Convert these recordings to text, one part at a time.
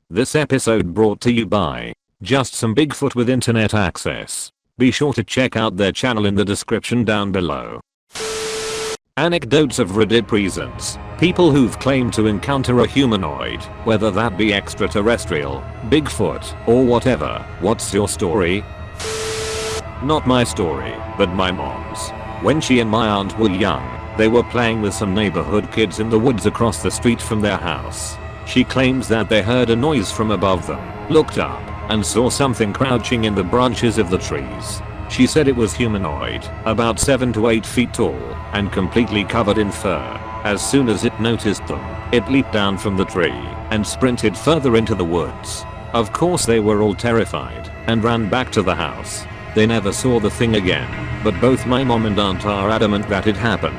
This episode brought to you by just some Bigfoot with internet access. Be sure to check out their channel in the description down below. Anecdotes of Reddit presents people who've claimed to encounter a humanoid, whether that be extraterrestrial, Bigfoot, or whatever. What's your story? Not my story, but my mom's. When she and my aunt were young, they were playing with some neighborhood kids in the woods across the street from their house. She claims that they heard a noise from above them, looked up, and saw something crouching in the branches of the trees. She said it was humanoid, about 7 to 8 feet tall, and completely covered in fur. As soon as it noticed them, it leaped down from the tree, and sprinted further into the woods. Of course they were all terrified, and ran back to the house. They never saw the thing again, but both my mom and aunt are adamant that it happened.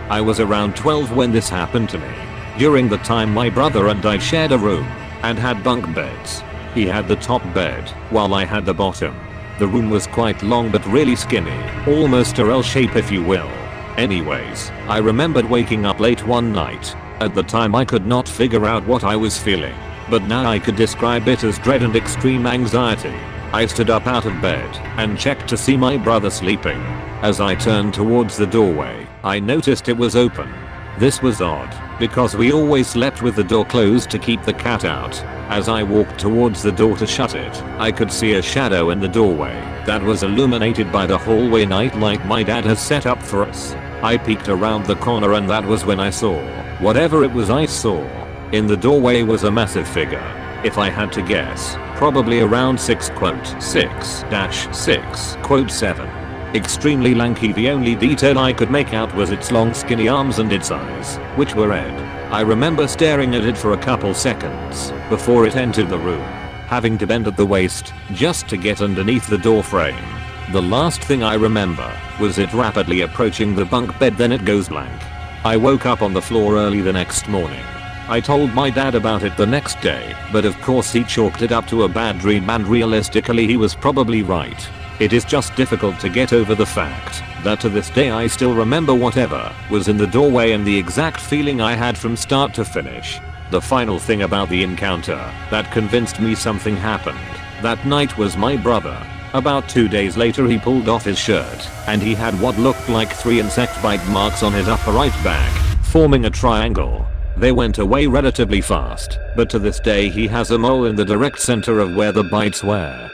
I was around 12 when this happened to me. During the time my brother and I shared a room, and had bunk beds. He had the top bed, while I had the bottom. The room was quite long but really skinny, almost a L shape if you will. Anyways, I remembered waking up late one night. At the time I could not figure out what I was feeling, but now I could describe it as dread and extreme anxiety. I stood up out of bed and checked to see my brother sleeping. As I turned towards the doorway, I noticed it was open. This was odd, because we always slept with the door closed to keep the cat out. As I walked towards the door to shut it, I could see a shadow in the doorway that was illuminated by the hallway nightlight my dad has set up for us. I peeked around the corner and that was when I saw whatever it was I saw. In the doorway was a massive figure. If I had to guess, probably around 6'6'6'7". Extremely lanky. The only detail I could make out was its long skinny arms and its eyes, which were red. I remember staring at it for a couple seconds before it entered the room, having to bend at the waist just to get underneath the door frame. The last thing I remember was it rapidly approaching the bunk bed, then it goes blank. I woke up on the floor early the next morning. I told my dad about it the next day, but of course he chalked it up to a bad dream, and realistically he was probably right. It is just difficult to get over the fact that to this day I still remember whatever was in the doorway and the exact feeling I had from start to finish. The final thing about the encounter that convinced me something happened that night was my brother. About 2 days later he pulled off his shirt and he had what looked like 3 insect bite marks on his upper right back, forming a triangle. They went away relatively fast, but to this day he has a mole in the direct center of where the bites were.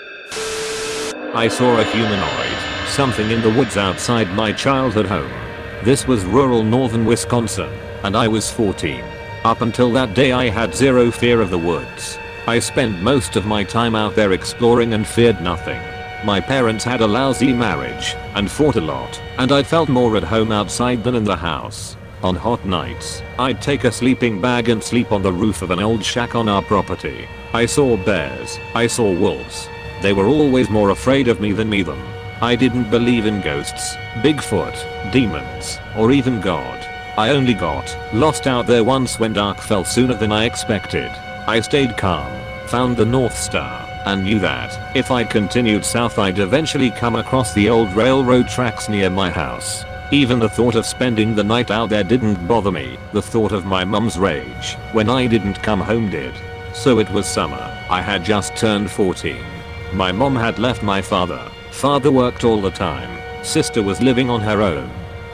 I saw a humanoid, something in the woods outside my childhood home. This was rural northern Wisconsin, and I was 14. Up until that day I had zero fear of the woods. I spent most of my time out there exploring and feared nothing. My parents had a lousy marriage, and fought a lot, and I felt more at home outside than in the house. On hot nights, I'd take a sleeping bag and sleep on the roof of an old shack on our property. I saw bears, I saw wolves. They were always more afraid of me than me them. I didn't believe in ghosts, Bigfoot, demons, or even God. I only got lost out there once when dark fell sooner than I expected. I stayed calm, found the North Star, and knew that if I continued south I'd eventually come across the old railroad tracks near my house. Even the thought of spending the night out there didn't bother me. The thought of my mum's rage when I didn't come home did. So it was summer. I had just turned 14. My mom had left my father. Father worked all the time. Sister was living on her own.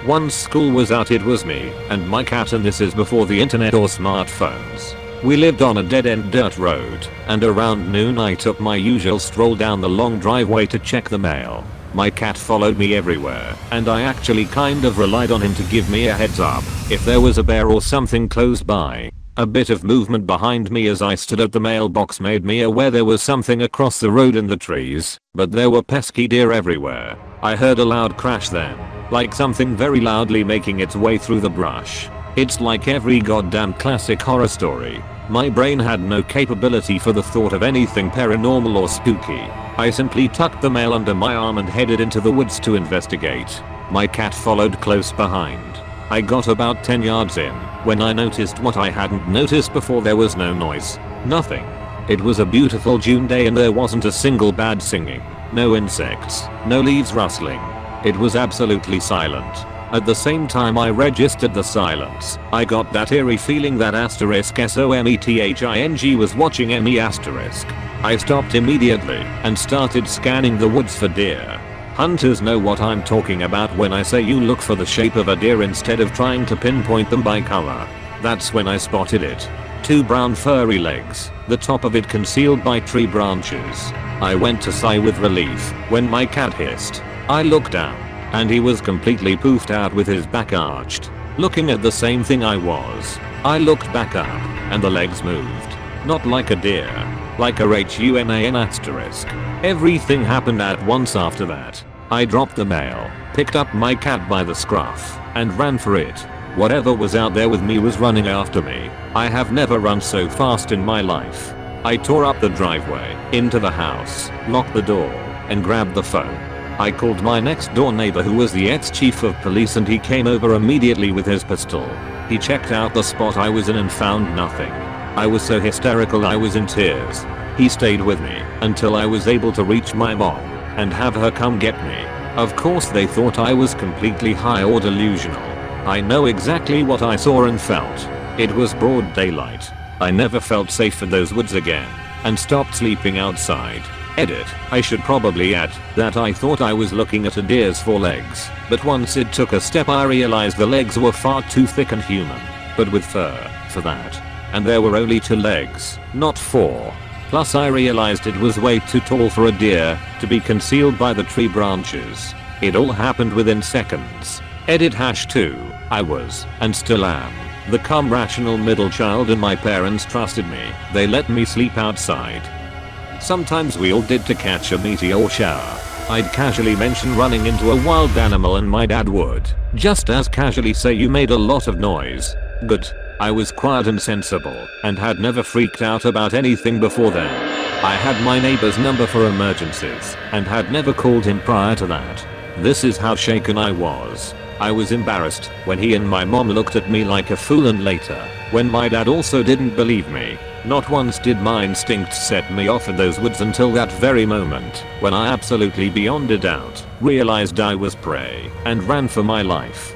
Once school was out it was me and my cat, and this is before the internet or smartphones. We lived on a dead-end dirt road, and around noon I took my usual stroll down the long driveway to check the mail. My cat followed me everywhere, and I actually kind of relied on him to give me a heads up if there was a bear or something close by. A bit of movement behind me as I stood at the mailbox made me aware there was something across the road in the trees, but there were pesky deer everywhere. I heard a loud crash then, like something very loudly making its way through the brush. It's like every goddamn classic horror story. My brain had no capability for the thought of anything paranormal or spooky. I simply tucked the mail under my arm and headed into the woods to investigate. My cat followed close behind. I got about 10 yards in when I noticed what I hadn't noticed before. There was no noise. Nothing. It was a beautiful June day and there wasn't a single bird singing. No insects. No leaves rustling. It was absolutely silent. At the same time I registered the silence, I got that eerie feeling that *SOMETHING was watching me**. I stopped immediately and started scanning the woods for deer. Hunters know what I'm talking about when I say you look for the shape of a deer instead of trying to pinpoint them by color. That's when I spotted it. 2 brown furry legs, the top of it concealed by tree branches. I went to sigh with relief when my cat hissed. I looked down, and he was completely poofed out with his back arched, looking at the same thing I was. I looked back up, and the legs moved. Not like a deer, like a HUMAN**. Everything happened at once after that. I dropped the mail, picked up my cat by the scruff, and ran for it. Whatever was out there with me was running after me. I have never run so fast in my life. I tore up the driveway, into the house, locked the door, and grabbed the phone. I called my next door neighbor who was the ex-chief of police, and he came over immediately with his pistol. He checked out the spot I was in and found nothing. I was so hysterical I was in tears. He stayed with me until I was able to reach my mom and have her come get me. Of course they thought I was completely high or delusional. I know exactly what I saw and felt. It was broad daylight. I never felt safe in those woods again and stopped sleeping outside. Edit. I should probably add that I thought I was looking at a deer's 4 legs, but once it took a step I realized the legs were far too thick and human, but with fur, for that. And there were only 2 legs, not 4. Plus I realized it was way too tall for a deer to be concealed by the tree branches. It all happened within seconds. Edit #2. I was, and still am, the calm rational middle child, and my parents trusted me. They let me sleep outside. Sometimes we all did to catch a meteor shower. I'd casually mention running into a wild animal and my dad would just as casually say you made a lot of noise. Good. I was quiet and sensible and had never freaked out about anything before then. I had my neighbor's number for emergencies and had never called him prior to that. This is how shaken I was. I was embarrassed when he and my mom looked at me like a fool, and later, when my dad also didn't believe me. Not once did my instincts set me off in those woods until that very moment, when I absolutely beyond a doubt realized I was prey and ran for my life.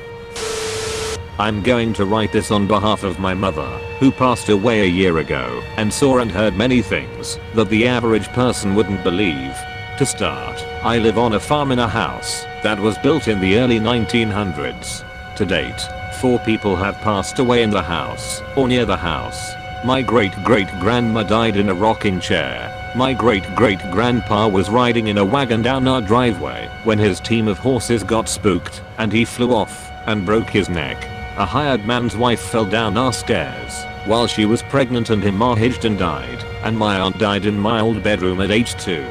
I'm going to write this on behalf of my mother, who passed away a year ago and saw and heard many things that the average person wouldn't believe. To start, I live on a farm in a house that was built in the early 1900s. To date, 4 people have passed away in the house or near the house. My great-great-grandma died in a rocking chair. My great-great-grandpa was riding in a wagon down our driveway when his team of horses got spooked and he flew off and broke his neck. A hired man's wife fell down our stairs while she was pregnant and him hitched and died, and my aunt died in my old bedroom at age 2.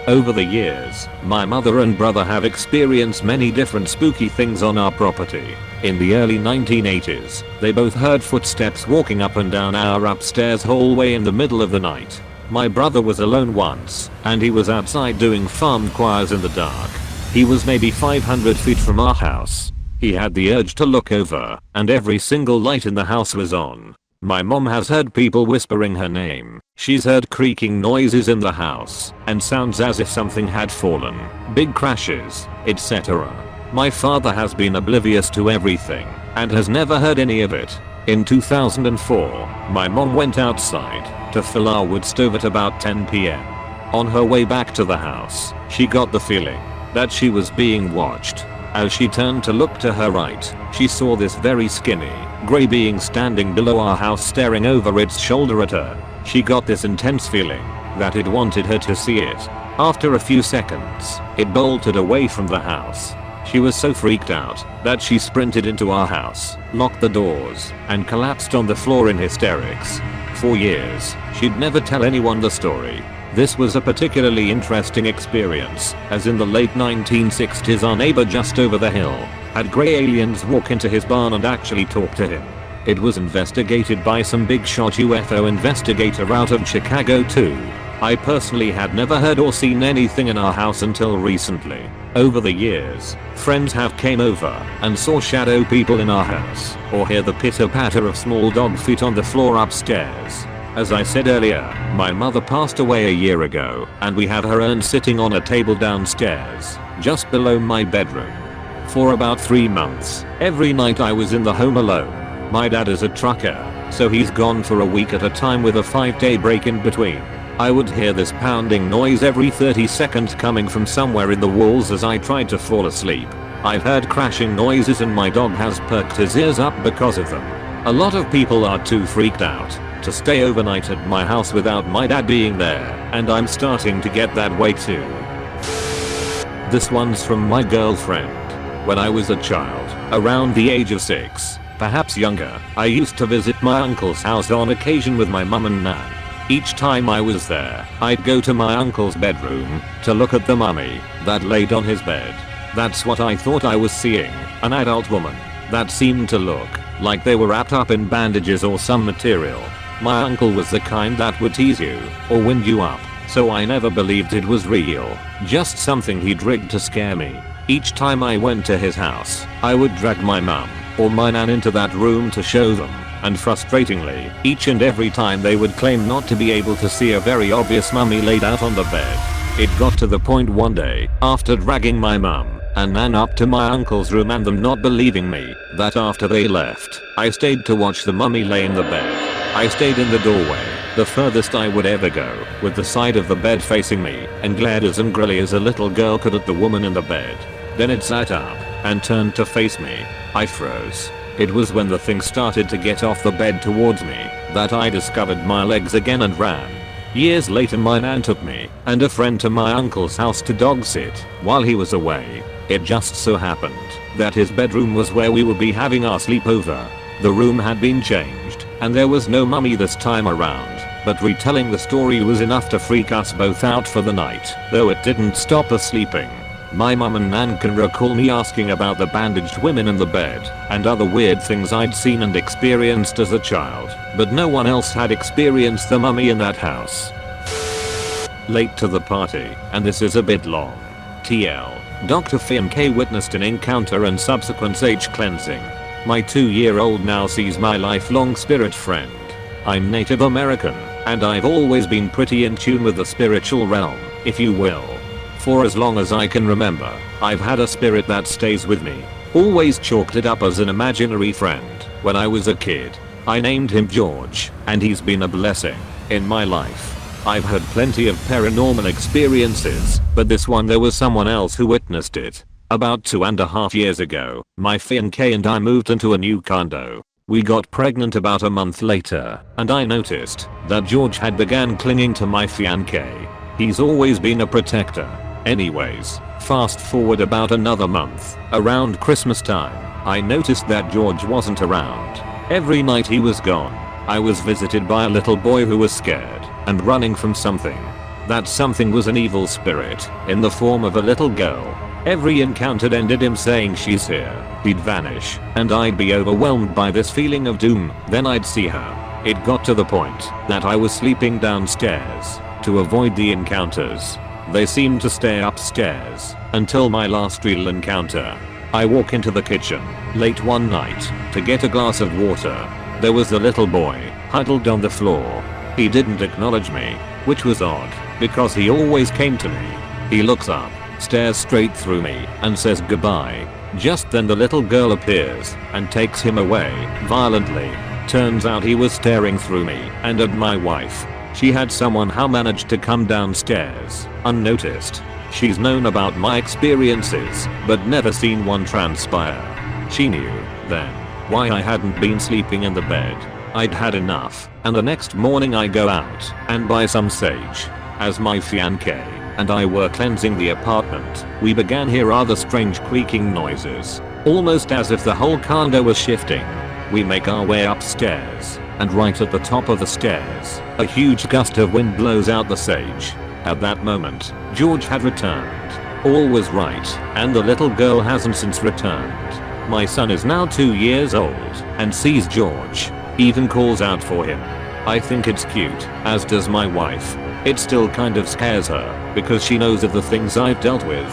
Over the years, my mother and brother have experienced many different spooky things on our property. In the early 1980s, they both heard footsteps walking up and down our upstairs hallway in the middle of the night. My brother was alone once, and he was outside doing farm choirs in the dark. He was maybe 500 feet from our house. He had the urge to look over, and every single light in the house was on. My mom has heard people whispering her name. She's heard creaking noises in the house, and sounds as if something had fallen, big crashes, etc. My father has been oblivious to everything, and has never heard any of it. In 2004, my mom went outside to fill our wood stove at about 10 PM. On her way back to the house, she got the feeling that she was being watched. As she turned to look to her right, she saw this very skinny, grey being standing below our house staring over its shoulder at her. She got this intense feeling that it wanted her to see it. After a few seconds, it bolted away from the house. She was so freaked out that she sprinted into our house, locked the doors, and collapsed on the floor in hysterics. For years, she'd never tell anyone the story. This was a particularly interesting experience, as in the late 1960s our neighbor just over the hill had grey aliens walk into his barn and actually talk to him. It was investigated by some big shot UFO investigator out of Chicago too. I personally had never heard or seen anything in our house until recently. Over the years, friends have came over and saw shadow people in our house, or hear the pitter-patter of small dog feet on the floor upstairs. As I said earlier, my mother passed away a year ago, and we have her urn sitting on a table downstairs, just below my bedroom. For about 3 months, every night I was in the home alone. My dad is a trucker, so he's gone for a week at a time with a 5-day break in between. I would hear this pounding noise every 30 seconds coming from somewhere in the walls as I tried to fall asleep. I've heard crashing noises and my dog has perked his ears up because of them. A lot of people are too freaked out to stay overnight at my house without my dad being there, and I'm starting to get that way too. This one's from my girlfriend. When I was a child, around the age of 6, perhaps younger, I used to visit my uncle's house on occasion with my mum and nan. Each time I was there, I'd go to my uncle's bedroom to look at the mummy that laid on his bed. That's what I thought I was seeing, an adult woman that seemed to look like they were wrapped up in bandages or some material. My uncle was the kind that would tease you or wind you up, so I never believed it was real, just something he'd rigged to scare me. Each time I went to his house, I would drag my mum or my nan into that room to show them, and frustratingly, each and every time they would claim not to be able to see a very obvious mummy laid out on the bed. It got to the point one day, after dragging my mum and nan up to my uncle's room and them not believing me, that after they left, I stayed to watch the mummy lay in the bed. I stayed in the doorway, the furthest I would ever go, with the side of the bed facing me, and glared as angrily as a little girl could at the woman in the bed. Then it sat up and turned to face me. I froze. It was when the thing started to get off the bed towards me that I discovered my legs again and ran. Years later my nan took me and a friend to my uncle's house to dog sit while he was away. It just so happened that his bedroom was where we would be having our sleepover. The room had been changed and there was no mummy this time around, but retelling the story was enough to freak us both out for the night, though it didn't stop us sleeping. My mum and nan can recall me asking about the bandaged women in the bed and other weird things I'd seen and experienced as a child, but no one else had experienced the mummy in that house. Late to the party, and this is a bit long. TL. Dr. Finn K witnessed an encounter and subsequent sage cleansing. My 2-year-old now sees my lifelong spirit friend. I'm Native American, and I've always been pretty in tune with the spiritual realm, if you will. For as long as I can remember, I've had a spirit that stays with me. Always chalked it up as an imaginary friend. When I was a kid, I named him George, and he's been a blessing in my life. I've had plenty of paranormal experiences, but this one there was someone else who witnessed it. About 2.5 years ago, my fiancé and I moved into a new condo. We got pregnant about a month later, and I noticed that George had began clinging to my fiancé. He's always been a protector. Anyways, fast forward about another month, around Christmas time, I noticed that George wasn't around. Every night he was gone. I was visited by a little boy who was scared and running from something. That something was an evil spirit in the form of a little girl. Every encounter ended him saying she's here. He'd vanish, and I'd be overwhelmed by this feeling of doom. Then I'd see her. It got to the point that I was sleeping downstairs to avoid the encounters. They seemed to stay upstairs until my last real encounter. I walk into the kitchen late one night to get a glass of water. There was a little boy huddled on the floor. He didn't acknowledge me, which was odd because he always came to me. He looks up, stares straight through me, and says goodbye. Just then the little girl appears and takes him away violently. Turns out he was staring through me and at my wife. She had somehow managed to come downstairs unnoticed. She's known about my experiences, but never seen one transpire. She knew then why I hadn't been sleeping in the bed. I'd had enough, and the next morning I go out and buy some sage. As my fiancé and I were cleansing the apartment, we began hear rather strange creaking noises, almost as if the whole condo was shifting. We make our way upstairs, and right at the top of the stairs, a huge gust of wind blows out the sage. At that moment, George had returned. All was right, and the little girl hasn't since returned. My son is now 2 years old and sees George, even calls out for him. I think it's cute, as does my wife. It still kind of scares her because she knows of the things I've dealt with.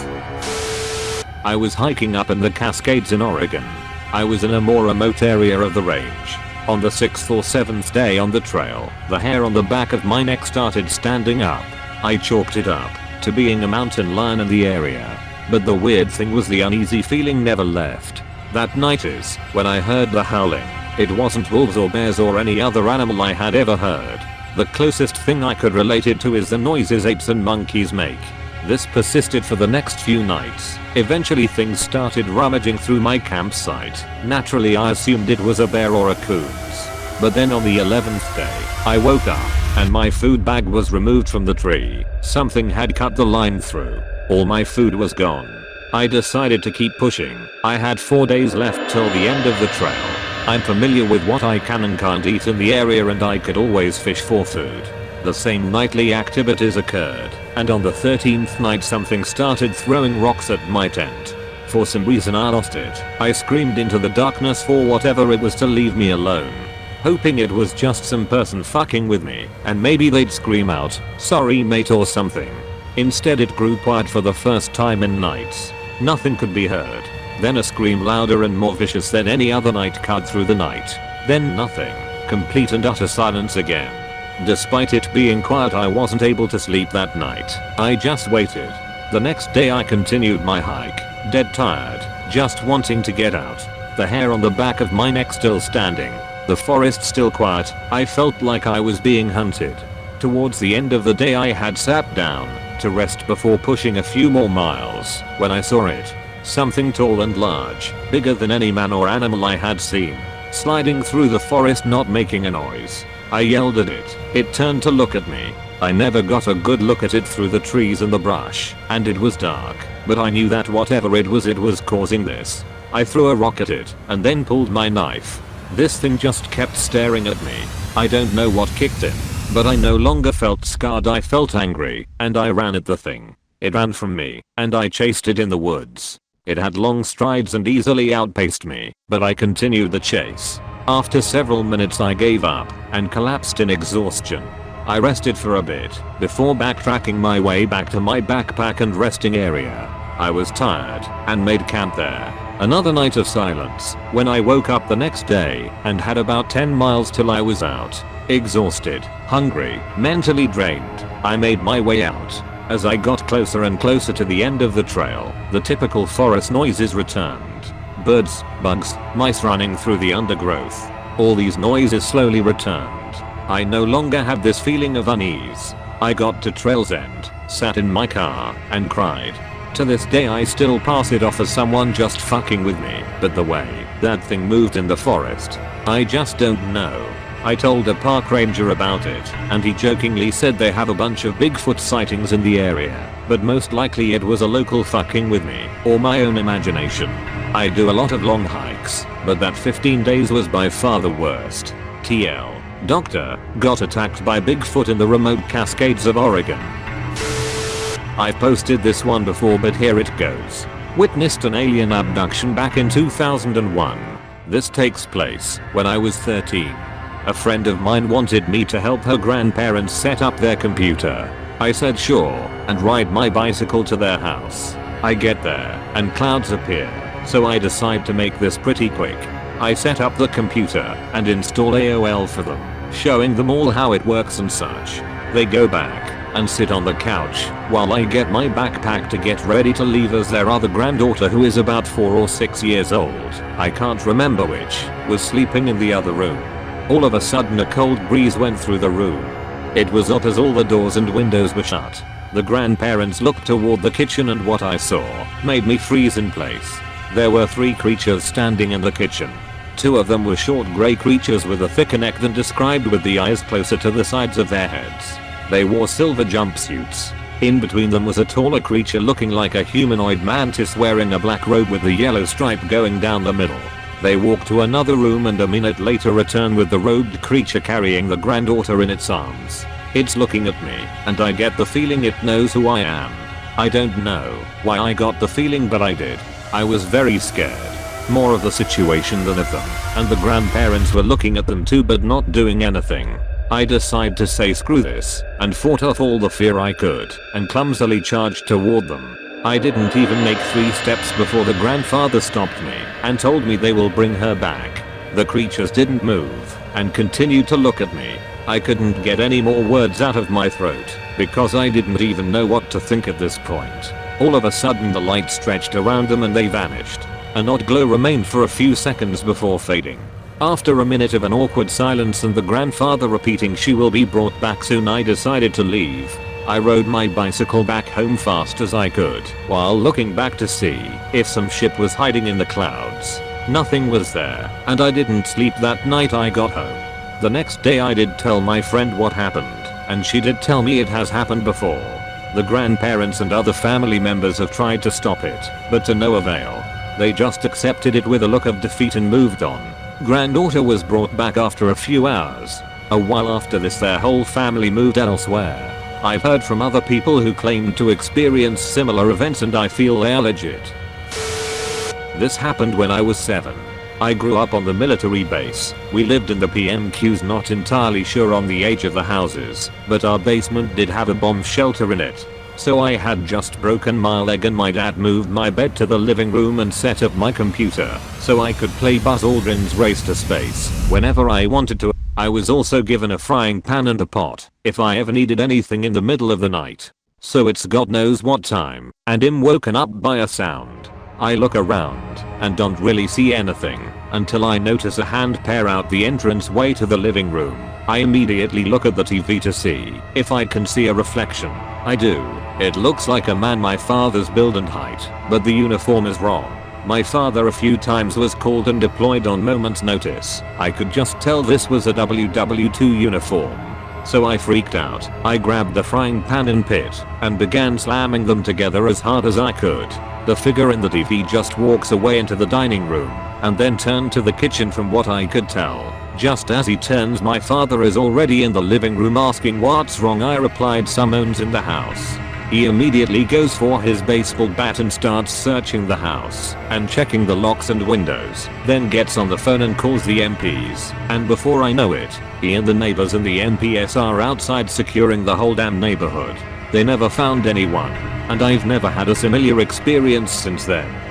I was hiking up in the Cascades in Oregon. I was in a more remote area of the range. On the 6th or 7th day on the trail, the hair on the back of my neck started standing up. I chalked it up to being a mountain lion in the area. But the weird thing was the uneasy feeling never left. That night is when I heard the howling. It wasn't wolves or bears or any other animal I had ever heard. The closest thing I could relate it to is the noises apes and monkeys make. This persisted for the next few nights. Eventually things started rummaging through my campsite. Naturally I assumed it was a bear or a coons. But then on the 11th day, I woke up and my food bag was removed from the tree. Something had cut the line through. All my food was gone. I decided to keep pushing. I had 4 days left till the end of the trail. I'm familiar with what I can and can't eat in the area and I could always fish for food. The same nightly activities occurred, and on the 13th night something started throwing rocks at my tent. For some reason I lost it. I screamed into the darkness for whatever it was to leave me alone. Hoping it was just some person fucking with me, and maybe they'd scream out, "Sorry mate" or something. Instead it grew quiet for the first time in nights. Nothing could be heard. Then a scream louder and more vicious than any other night cut through the night. Then nothing. Complete and utter silence again. Despite it being quiet I wasn't able to sleep that night. I just waited. The next day I continued my hike, dead tired, just wanting to get out. The hair on the back of my neck still standing. The forest still quiet. I felt like I was being hunted. Towards the end of the day I had sat down to rest before pushing a few more miles when I saw it. Something tall and large, bigger than any man or animal I had seen, sliding through the forest not making a noise. I yelled at it. It turned to look at me. I never got a good look at it through the trees and the brush, and it was dark, but I knew that whatever it was causing this. I threw a rock at it, and then pulled my knife. This thing just kept staring at me. I don't know what kicked in, but I no longer felt scarred. I felt angry, and I ran at the thing. It ran from me, and I chased it in the woods. It had long strides and easily outpaced me, but I continued the chase. After several minutes I gave up and collapsed in exhaustion. I rested for a bit before backtracking my way back to my backpack and resting area. I was tired and made camp there. Another night of silence when I woke up the next day and had about 10 miles till I was out. Exhausted, hungry, mentally drained, I made my way out. As I got closer and closer to the end of the trail, the typical forest noises returned. Birds, bugs, mice running through the undergrowth. All these noises slowly returned. I no longer had this feeling of unease. I got to trail's end, sat in my car, and cried. To this day I still pass it off as someone just fucking with me, but the way that thing moved in the forest, I just don't know. I told a park ranger about it, and he jokingly said they have a bunch of Bigfoot sightings in the area, but most likely it was a local fucking with me, or my own imagination. I do a lot of long hikes, but that 15 days was by far the worst. TL. Doctor got attacked by Bigfoot in the remote Cascades of Oregon. I've posted this one before, but here it goes. Witnessed an alien abduction back in 2001. This takes place when I was 13. A friend of mine wanted me to help her grandparents set up their computer. I said sure, and ride my bicycle to their house. I get there, and clouds appear, so I decide to make this pretty quick. I set up the computer and install AOL for them, showing them all how it works and such. They go back and sit on the couch while I get my backpack to get ready to leave, as their other granddaughter, who is about 4 or 6 years old, I can't remember which, was sleeping in the other room. All of a sudden a cold breeze went through the room. It was up as all the doors and windows were shut. The grandparents looked toward the kitchen, and what I saw made me freeze in place. There were 3 creatures standing in the kitchen. 2 of them were short grey creatures with a thicker neck than described, with the eyes closer to the sides of their heads. They wore silver jumpsuits. In between them was a taller creature looking like a humanoid mantis wearing a black robe with a yellow stripe going down the middle. They walk to another room and a minute later return with the robed creature carrying the granddaughter in its arms. It's looking at me, and I get the feeling it knows who I am. I don't know why I got the feeling, but I did. I was very scared. More of the situation than of them, and the grandparents were looking at them too but not doing anything. I decided to say screw this, and fought off all the fear I could, and clumsily charged toward them. I didn't even make 3 steps before the grandfather stopped me and told me they will bring her back. The creatures didn't move and continued to look at me. I couldn't get any more words out of my throat because I didn't even know what to think at this point. All of a sudden the light stretched around them and they vanished. An odd glow remained for a few seconds before fading. After a minute of an awkward silence and the grandfather repeating she will be brought back soon, I decided to leave. I rode my bicycle back home fast as I could while looking back to see if some ship was hiding in the clouds. Nothing was there, and I didn't sleep that night. I got home. The next day I did tell my friend what happened, and she did tell me it has happened before. The grandparents and other family members have tried to stop it, but to no avail. They just accepted it with a look of defeat and moved on. Granddaughter was brought back after a few hours. A while after this their whole family moved elsewhere. I've heard from other people who claimed to experience similar events and I feel they are legit. This happened when I was 7. I grew up on the military base. We lived in the PMQs, not entirely sure on the age of the houses, but our basement did have a bomb shelter in it. So I had just broken my leg and my dad moved my bed to the living room and set up my computer so I could play Buzz Aldrin's Race to Space whenever I wanted to. I was also given a frying pan and a pot if I ever needed anything in the middle of the night. So it's God knows what time and I'm woken up by a sound. I look around and don't really see anything until I notice a hand peer out the entrance way to the living room. I immediately look at the TV to see if I can see a reflection. I do. It looks like a man my father's build and height, but the uniform is wrong. My father a few times was called and deployed on moment's notice. I could just tell this was a WW2 uniform. So I freaked out. I grabbed the frying pan and pit and began slamming them together as hard as I could. The figure in the TV just walks away into the dining room and then turned to the kitchen from what I could tell. Just as he turns, my father is already in the living room asking what's wrong. I replied someone's in the house. He immediately goes for his baseball bat and starts searching the house and checking the locks and windows, then gets on the phone and calls the MPs, and before I know it, he and the neighbors and the MPs are outside securing the whole damn neighborhood. They never found anyone, and I've never had a similar experience since then.